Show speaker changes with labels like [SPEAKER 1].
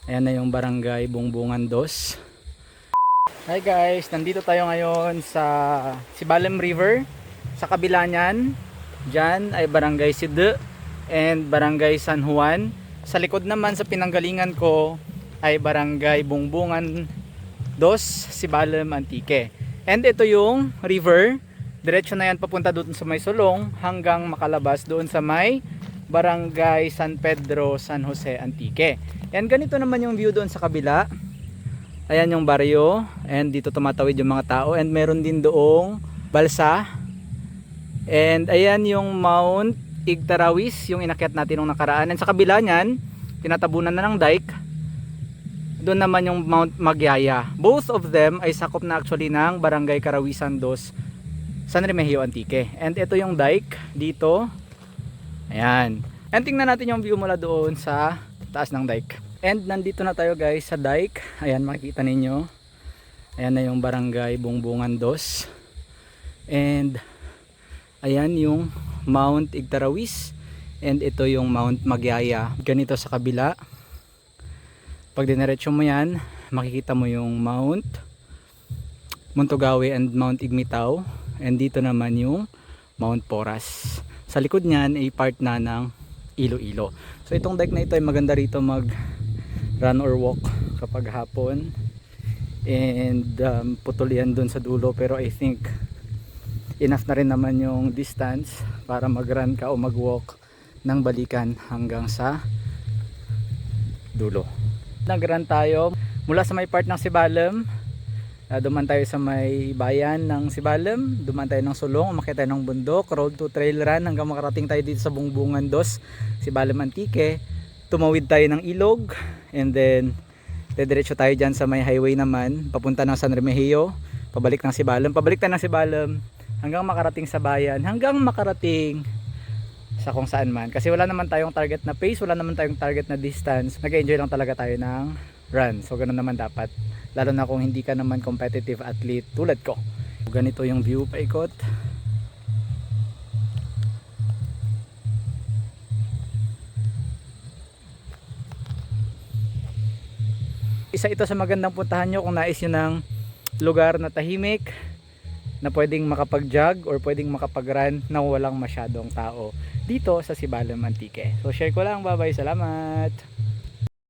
[SPEAKER 1] Ayan na yung barangay Bungbungan 2. Hi guys, nandito tayo ngayon sa Sibalem River. Sa kabila niyan, dyan ay barangay Side and barangay San Juan. Sa likod naman sa pinanggalingan ko ay barangay Bungbungan 2, Sibalem Antique. And ito yung river. Diretso na yan papunta doon sa may Sulong hanggang makalabas doon sa may barangay San Pedro, San Jose Antique. And ganito naman yung view doon sa kabila. Ayan yung baryo, and dito tumatawid yung mga tao, and meron din doong balsa. And ayan yung Mount Igtarawis, yung inakyat natin nung nakaraan. And sa kabila niyan, tinatabunan na ng dike. Doon naman yung Mount Magyaya. Both of them ay sakop na actually ng Barangay Karawisan 2, San Remigio Antique. And ito yung dike dito. Ayan. And tingnan natin yung view mula doon sa taas ng dike. And nandito na tayo guys sa dike. Ayan, makikita ninyo. Ayan na yung barangay Bungbungan 2. And ayan yung Mount Igtarawis. And ito yung Mount Magyaya. Ganito sa kabila. Pag dinerecho mo yan, makikita mo yung Mount Montogawe and Mount Igmitaw. And dito naman yung Mount Poras. Sa likod niyan ay part na ng Iloilo. So itong dike na ito ay maganda rito mag run or walk kapag hapon, and putol yan dun sa dulo, pero I think enough na rin naman yung distance para mag run ka o mag walk ng balikan hanggang sa dulo. Nag run tayo mula sa may part ng Sibalem, duman tayo sa may bayan ng Sibalem, duman tayo ng Sulong, umakyat tayo ng bundok, road to trail run hanggang makarating tayo dito sa Bungbungan 2, Sibalem Antique. Tumawid tayo ng ilog, and then diretso tayo dyan sa may highway naman papunta ng San Remigio, pabalik ng Sibalem, pabalik tayo ng Sibalem hanggang makarating sa bayan, hanggang makarating sa kung saan man, kasi wala naman tayong target na pace, wala naman tayong target na distance, nag-enjoy lang talaga tayo ng run. So ganun naman dapat, lalo na kung hindi ka naman competitive athlete tulad ko. Ganito yung view paikot. Isa ito sa magandang puntahan nyo kung nais nyo ng lugar na tahimik, na pwedeng makapag-jog or pwedeng makapag-run na walang masyadong tao dito sa Sibalem Antique. So share ko lang, bye bye, salamat.